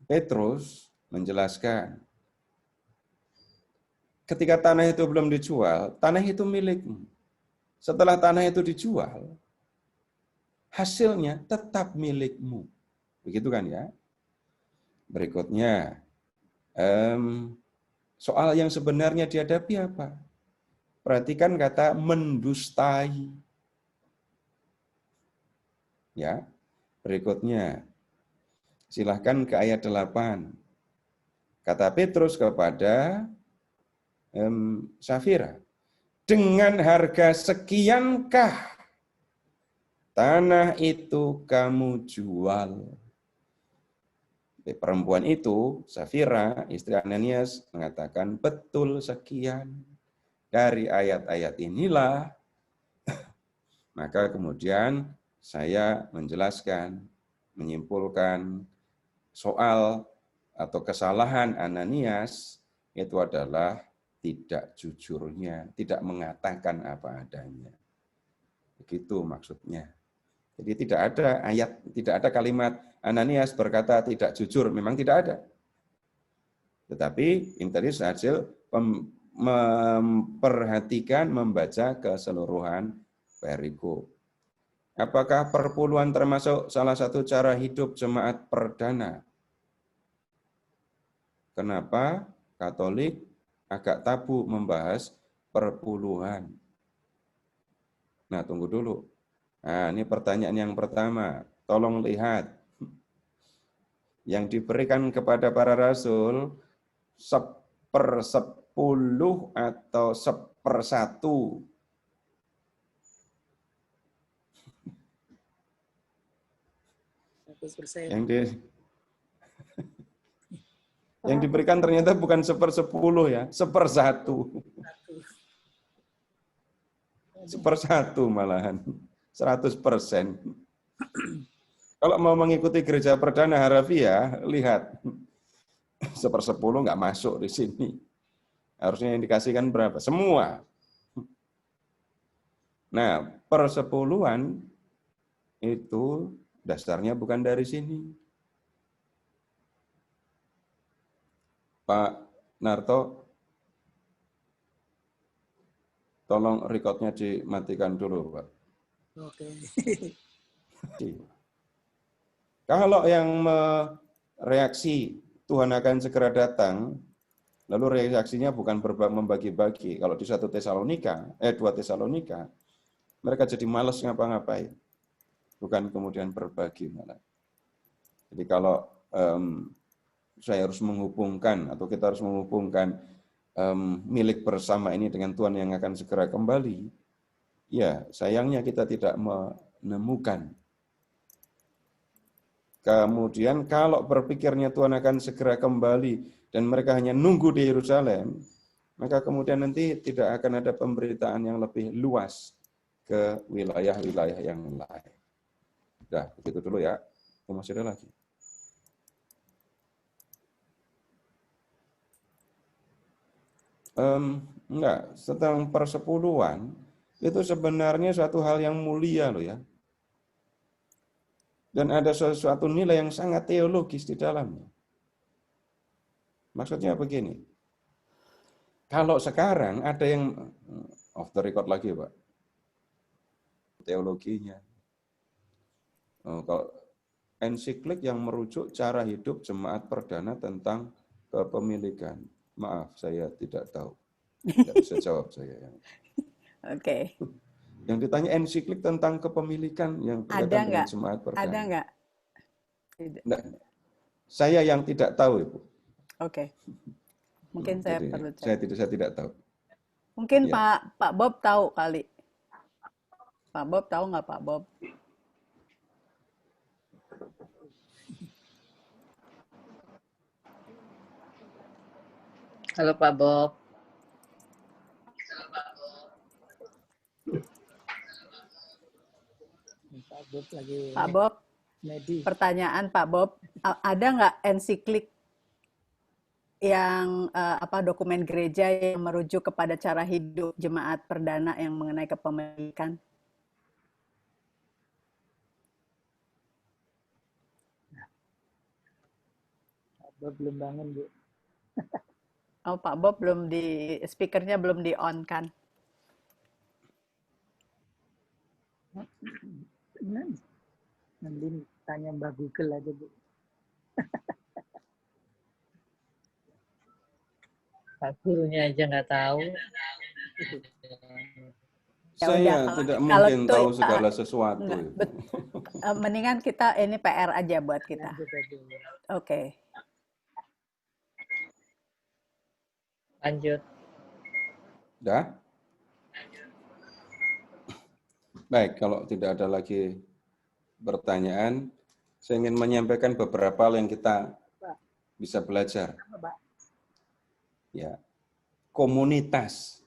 Petrus menjelaskan ketika tanah itu belum dijual, tanah itu milikmu. Setelah tanah itu dijual, hasilnya tetap milikmu. Begitu kan ya? Berikutnya, soal yang sebenarnya dihadapi apa? Perhatikan kata mendustai. Ya. Berikutnya, silahkan ke ayat 8. Kata Petrus kepada Safira, dengan harga sekiankah tanah itu kamu jual? Perempuan itu, Safira, istri Ananias, mengatakan betul sekian. Dari ayat-ayat inilah, maka kemudian saya menjelaskan, menyimpulkan soal atau kesalahan Ananias itu adalah tidak jujurnya, tidak mengatakan apa adanya. Begitu maksudnya. Jadi tidak ada ayat, tidak ada kalimat Ananias berkata tidak jujur, memang tidak ada. Tetapi ini tadi hasil memperhatikan, membaca keseluruhan perikop. Apakah perpuluhan termasuk salah satu cara hidup jemaat perdana? Kenapa Katolik agak tabu membahas perpuluhan? Nah, tunggu dulu. Nah, ini pertanyaan yang pertama. Tolong lihat. Yang diberikan kepada para rasul 1/10 atau 1/1. Yang diberikan ternyata bukan 1/10 ya, 1/1. 1/1 malahan, 100%. Kalau mau mengikuti gereja perdana harafiah, lihat 1/10 nggak masuk di sini. Harusnya yang dikasihkan berapa? Semua. Nah, persepuluhan itu dasarnya bukan dari sini. Pak Narto, tolong recordnya dimatikan dulu, Pak. Oke. Kalau yang reaksi Tuhan akan segera datang, lalu reaksinya bukan membagi-bagi. Kalau di 2 Tesalonika, mereka jadi malas ngapa-ngapain. Bukan kemudian berbagi malah. Jadi kalau saya harus menghubungkan, atau kita harus menghubungkan milik bersama ini dengan Tuhan yang akan segera kembali, ya sayangnya kita tidak menemukan. Kemudian kalau berpikirnya Tuhan akan segera kembali dan mereka hanya nunggu di Yerusalem, maka kemudian nanti tidak akan ada pemberitaan yang lebih luas ke wilayah-wilayah yang lain. Dah, begitu dulu ya. Masih ada lagi. Enggak, tentang persepuluhan itu sebenarnya suatu hal yang mulia loh ya. Dan ada sesuatu nilai yang sangat teologis di dalamnya. Maksudnya begini, kalau sekarang ada yang off the record lagi Pak, teologinya. Kalau ensiklik yang merujuk cara hidup jemaat perdana tentang kepemilikan. Maaf, saya tidak tahu. Tidak bisa jawab saya. Oke. Yang ditanya ensiklik tentang kepemilikan yang berkaitan dengan jemaat perdana. Ada nggak? Nah, saya yang tidak tahu, Ibu. Oke. Mungkin saya perlu cek. Saya tidak tahu. Mungkin Ya. Pak Bob tahu kali. Pak Bob tahu nggak Pak Bob? Halo Pak Bob. Pak Bob, pertanyaan Pak Bob, ada nggak ensiklik yang dokumen gereja yang merujuk kepada cara hidup jemaat perdana yang mengenai kepemilikan? Pak Bob belum bangun, Bu. Oh, Pak Bob belum speakernya belum di-on kan? Nanti tanya Mbak Google aja, Bu. Pak gurunya aja nggak tahu. Saya tidak mungkin tahu segala sesuatu. Mendingan kita ini PR aja buat kita. Oke. Lanjut. Dah? Baik, kalau tidak ada lagi pertanyaan, saya ingin menyampaikan beberapa hal yang kita bisa belajar. Ya, komunitas,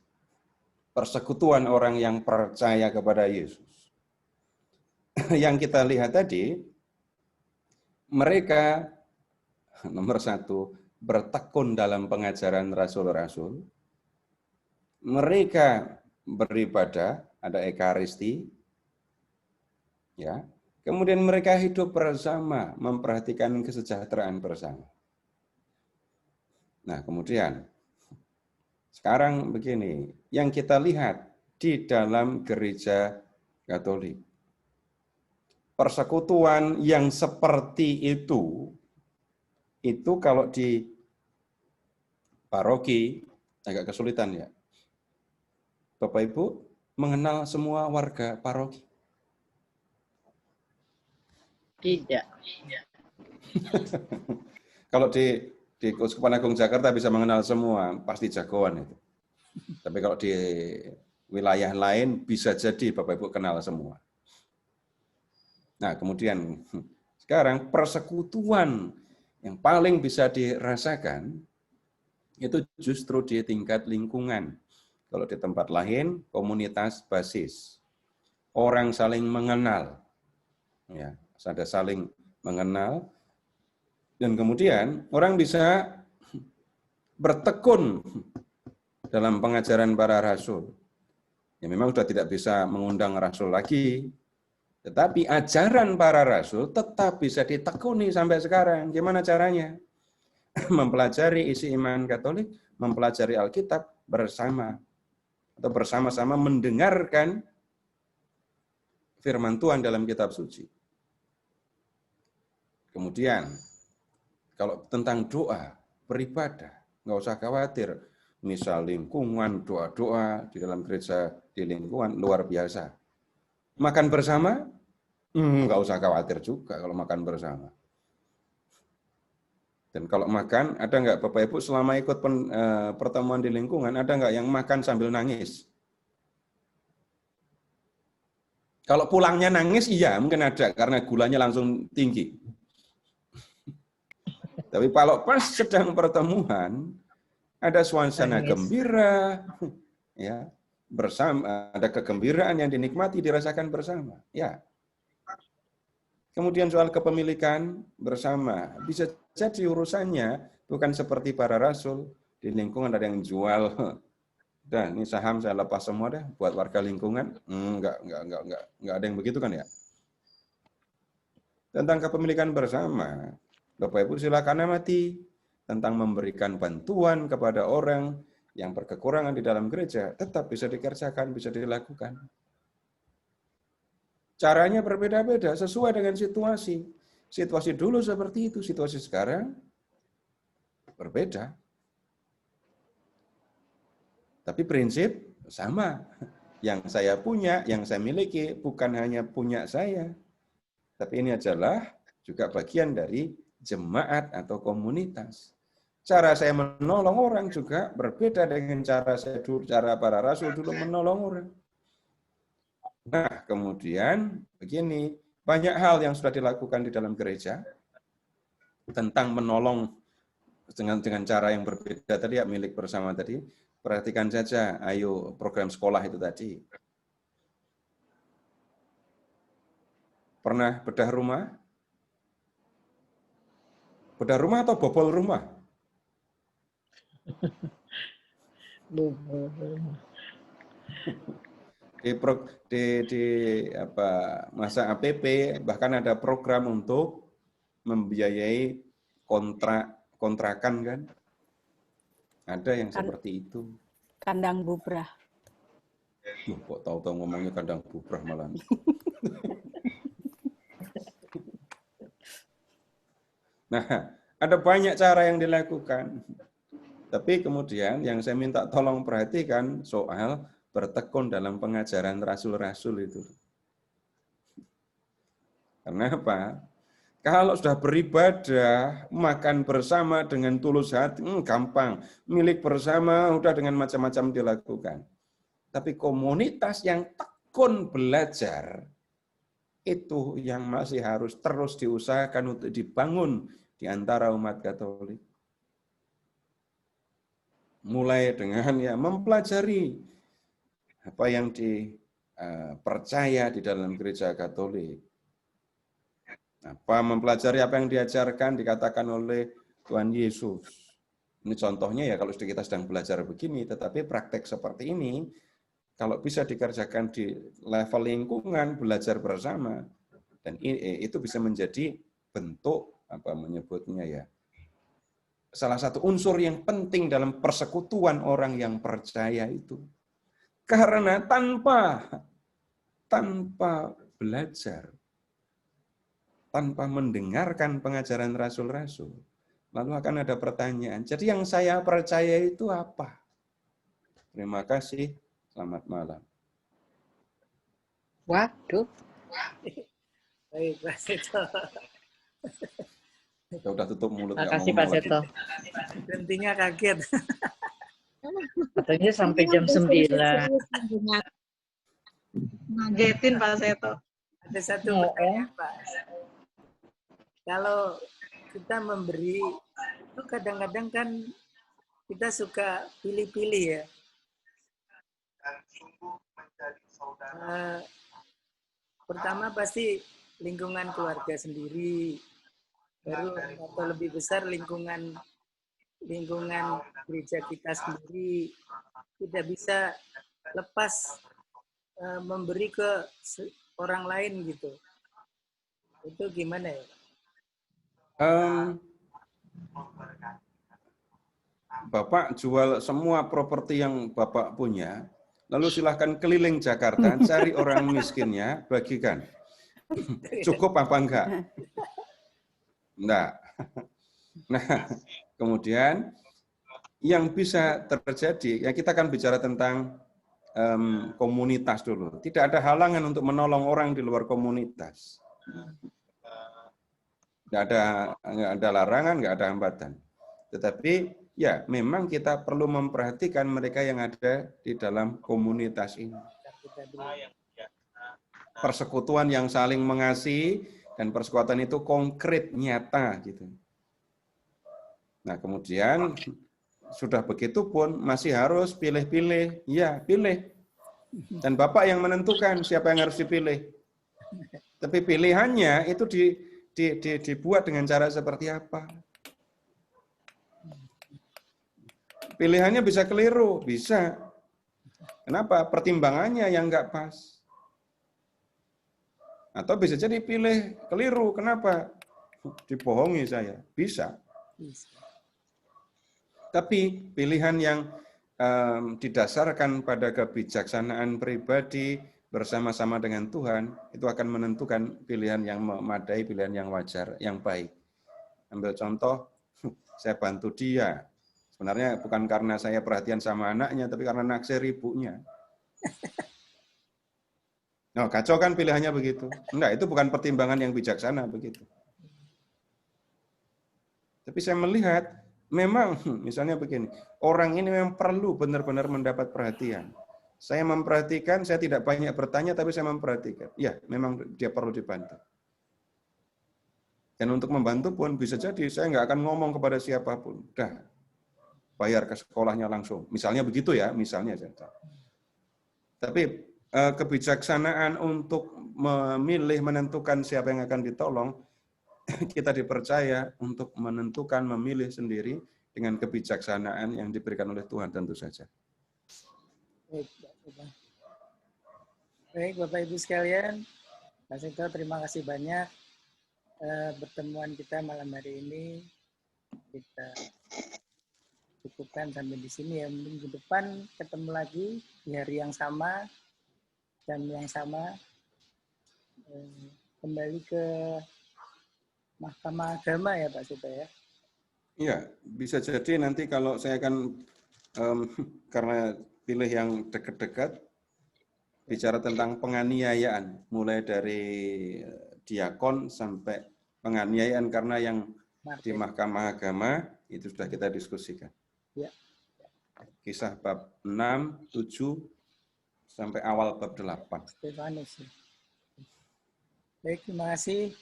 persekutuan orang yang percaya kepada Yesus. Yang kita lihat tadi, mereka nomor satu, bertekun dalam pengajaran rasul-rasul. Mereka beribadah, ada ekaristi. Ya. Kemudian mereka hidup bersama, memperhatikan kesejahteraan bersama. Nah, kemudian sekarang begini, yang kita lihat di dalam gereja Katolik. Persekutuan yang seperti itu kalau di paroki agak kesulitan ya. Bapak Ibu mengenal semua warga paroki? Tidak. Kalau di Keuskupan Agung Jakarta bisa mengenal semua, pasti jagoan itu. Tapi kalau di wilayah lain bisa jadi Bapak Ibu kenal semua. Nah, kemudian sekarang persekutuan yang paling bisa dirasakan itu justru di tingkat lingkungan. Kalau di tempat lain, komunitas basis. Orang saling mengenal. Ya, ada saling mengenal. Dan kemudian orang bisa bertekun dalam pengajaran para rasul. Ya, memang sudah tidak bisa mengundang rasul lagi, tetapi ajaran para rasul tetap bisa ditekuni sampai sekarang. Gimana caranya? Mempelajari isi iman Katolik, mempelajari Alkitab bersama, atau bersama-sama mendengarkan firman Tuhan dalam kitab suci. Kemudian, kalau tentang doa, beribadah, nggak usah khawatir. Misal lingkungan, doa-doa di dalam gereja, di lingkungan, luar biasa. Makan bersama, nggak usah khawatir juga kalau makan bersama. Dan kalau makan, ada nggak Bapak Ibu selama ikut pertemuan di lingkungan, ada nggak yang makan sambil nangis? Kalau pulangnya nangis, iya mungkin ada, karena gulanya langsung tinggi. Tapi kalau pas sedang pertemuan, ada suasana gembira, ya, bersama, ada kegembiraan yang dinikmati, dirasakan bersama. Ya. Kemudian soal kepemilikan bersama, bisa jadi urusannya bukan seperti para rasul, di lingkungan ada yang jual, dan ini saham saya lepas semua deh buat warga lingkungan. Enggak ada yang begitu kan ya. Tentang kepemilikan bersama, Bapak Ibu silakan amati tentang memberikan bantuan kepada orang yang berkekurangan di dalam gereja, tetap bisa dikerjakan, bisa dilakukan. Caranya berbeda-beda sesuai dengan situasi. Situasi dulu seperti itu, situasi sekarang berbeda. Tapi prinsip sama. Yang saya punya, yang saya miliki, bukan hanya punya saya. Tapi ini adalah juga bagian dari jemaat atau komunitas. Cara saya menolong orang juga berbeda dengan cara para rasul dulu menolong orang. Nah, kemudian begini, banyak hal yang sudah dilakukan di dalam gereja tentang menolong dengan cara yang berbeda tadi ya, milik bersama tadi. Perhatikan saja, ayo program sekolah itu tadi. Pernah bedah rumah? Bedah rumah atau bobol rumah? Di masa APP bahkan ada program untuk membiayai kontrakan kan? Ada yang seperti itu. Kandang bubrah. Kok tahu-tahu ngomongnya kandang bubrah malah. Nah, ada banyak cara yang dilakukan. Tapi kemudian yang saya minta tolong perhatikan soal bertekun dalam pengajaran rasul-rasul itu. Karena apa? Kalau sudah beribadah, makan bersama dengan tulus hati, gampang. Milik bersama, udah dengan macam-macam dilakukan. Tapi komunitas yang tekun belajar, itu yang masih harus terus diusahakan untuk dibangun di antara umat Katolik. Mulai dengan ya mempelajari apa yang dipercaya di dalam gereja Katolik. Mempelajari apa yang diajarkan, dikatakan oleh Tuhan Yesus. Ini contohnya ya kalau kita sedang belajar begini, tetapi praktek seperti ini, kalau bisa dikerjakan di level lingkungan, belajar bersama, dan itu bisa menjadi bentuk, menyebutnya ya, salah satu unsur yang penting dalam persekutuan orang yang percaya itu. Karena tanpa belajar, tanpa mendengarkan pengajaran rasul-rasul, lalu akan ada pertanyaan, jadi yang saya percaya itu apa? Terima kasih, selamat malam. Waduh. Baik, Pak Seto. Kita udah tutup mulut. Makasih Pak Seto. Berhentinya kaget. Katanya sampai jam 9. Ngagetin Pak Seto. Ada satu pertanyaan, Pak. Kalau kita memberi, itu kadang-kadang kan kita suka pilih-pilih ya. Pertama pasti lingkungan keluarga sendiri, baru atau lebih besar lingkungan gereja kita sendiri. Tidak bisa lepas memberi ke orang lain gitu. Itu gimana ya? Bapak jual semua properti yang Bapak punya, lalu silahkan keliling Jakarta, cari orang miskinnya, bagikan. Cukup apa enggak? Enggak. Nah, kemudian yang bisa terjadi, ya kita akan bicara tentang komunitas dulu. Tidak ada halangan untuk menolong orang di luar komunitas. Nggak ada larangan, nggak ada hambatan. Tetapi ya memang kita perlu memperhatikan mereka yang ada di dalam komunitas ini. Persekutuan yang saling mengasihi dan persekutuan itu konkret, nyata gitu. Nah, kemudian sudah begitu pun masih harus pilih-pilih. Ya, pilih. Dan Bapak yang menentukan siapa yang harus dipilih. Tapi pilihannya itu dibuat dengan cara seperti apa? Pilihannya bisa keliru, bisa. Kenapa? Pertimbangannya yang nggak pas. Atau bisa jadi pilih keliru. Kenapa? Dibohongi saya. Bisa. Tapi pilihan yang didasarkan pada kebijaksanaan pribadi bersama-sama dengan Tuhan, itu akan menentukan pilihan yang memadai, pilihan yang wajar, yang baik. Ambil contoh, saya bantu dia. Sebenarnya bukan karena saya perhatian sama anaknya, tapi karena naksir ibunya. Nah, kacau kan pilihannya begitu. Enggak, itu bukan pertimbangan yang bijaksana begitu. Tapi saya melihat, memang misalnya begini, orang ini memang perlu benar-benar mendapat perhatian. Saya memperhatikan, saya tidak banyak bertanya, tapi saya memperhatikan. Ya, memang dia perlu dibantu. Dan untuk membantu pun bisa jadi saya nggak akan ngomong kepada siapapun. Dah, bayar ke sekolahnya langsung. Misalnya begitu ya, misalnya. Tapi kebijaksanaan untuk memilih, menentukan siapa yang akan ditolong, kita dipercaya untuk menentukan, memilih sendiri dengan kebijaksanaan yang diberikan oleh Tuhan tentu saja. Baik, Bapak Ibu sekalian, Pak Seto terima kasih banyak. Pertemuan kita malam hari ini kita cukupkan sampai di sini ya. Minggu depan ketemu lagi di hari yang sama, jam yang sama, kembali ke Mahkamah Agama ya Pak Seto ya? Iya, bisa jadi nanti kalau saya akan, karena pilih yang dekat-dekat, bicara tentang penganiayaan, mulai dari diakon sampai penganiayaan, karena yang di Mahkamah Agama itu sudah kita diskusikan. Ya. Kisah bab 6, 7, sampai awal bab 8. Stefanus. Baik, terima kasih.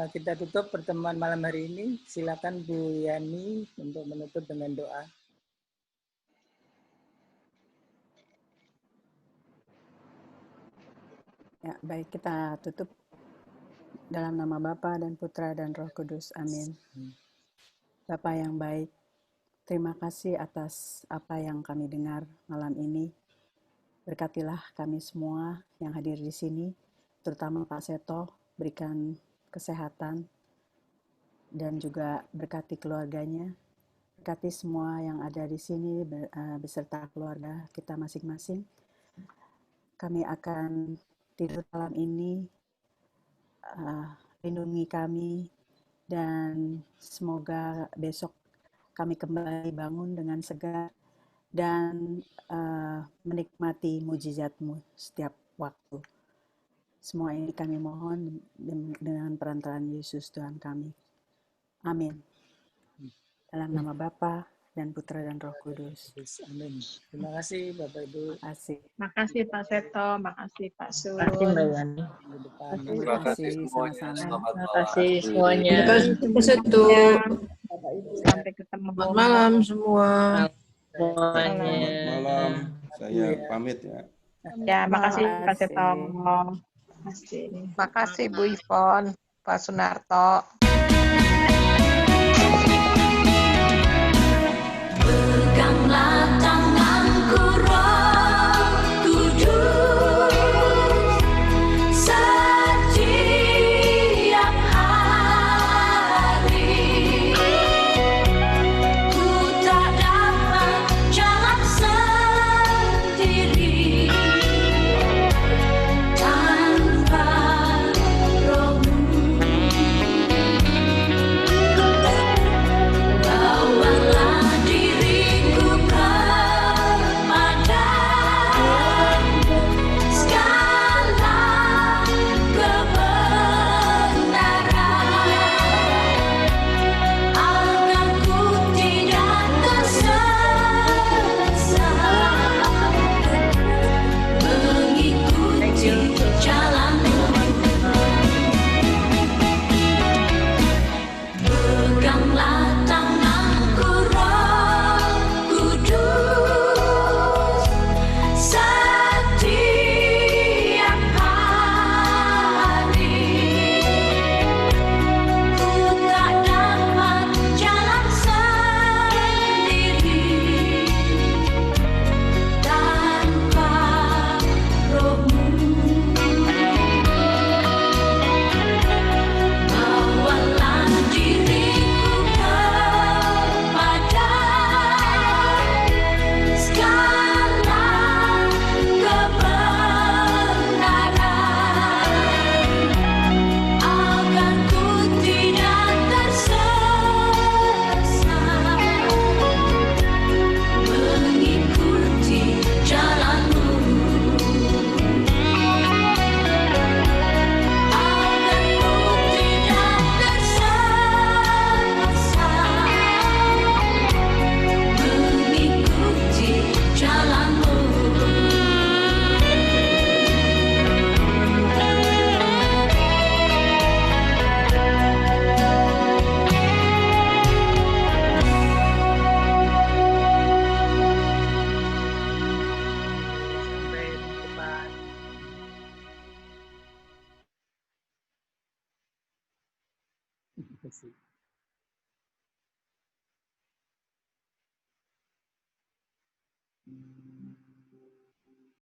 Kita tutup pertemuan malam hari ini. Silakan Bu Yani untuk menutup dengan doa. Ya, baik, kita tutup dalam nama Bapa dan Putra dan Roh Kudus. Amin. Bapa yang baik, terima kasih atas apa yang kami dengar malam ini. Berkatilah kami semua yang hadir di sini, terutama Pak Seto, berikan kesehatan, dan juga berkati keluarganya, berkati semua yang ada di sini beserta keluarga kita masing-masing. Kami akan tidur malam ini, lindungi kami, dan semoga besok kami kembali bangun dengan segar dan menikmati mujizat-Mu setiap waktu. Semua ini kami mohon dengan perantaraan Yesus Tuhan kami. Amin. Dalam nama Bapa dan Putra dan Roh Kudus. Amin. Terima kasih Bapak Ibu. Terima kasih. Makasih Pak Seto, makasih Pak Sun. Terima kasih Mbak Yani. Terima kasih sama-sama. Terima kasih semuanya. Terima kasih Seto. Sampai ketemu. Selamat malam semua. Semuanya. Selamat malam. Saya pamit ya. Ya, makasih Pak Seto. Makasih Bu Ivon, Pak Sunarto. Peganglah tanganku Roh Kudus setiap hari. Ku tak dapat jalan sendiri tanpa Roh-Mu. kasih.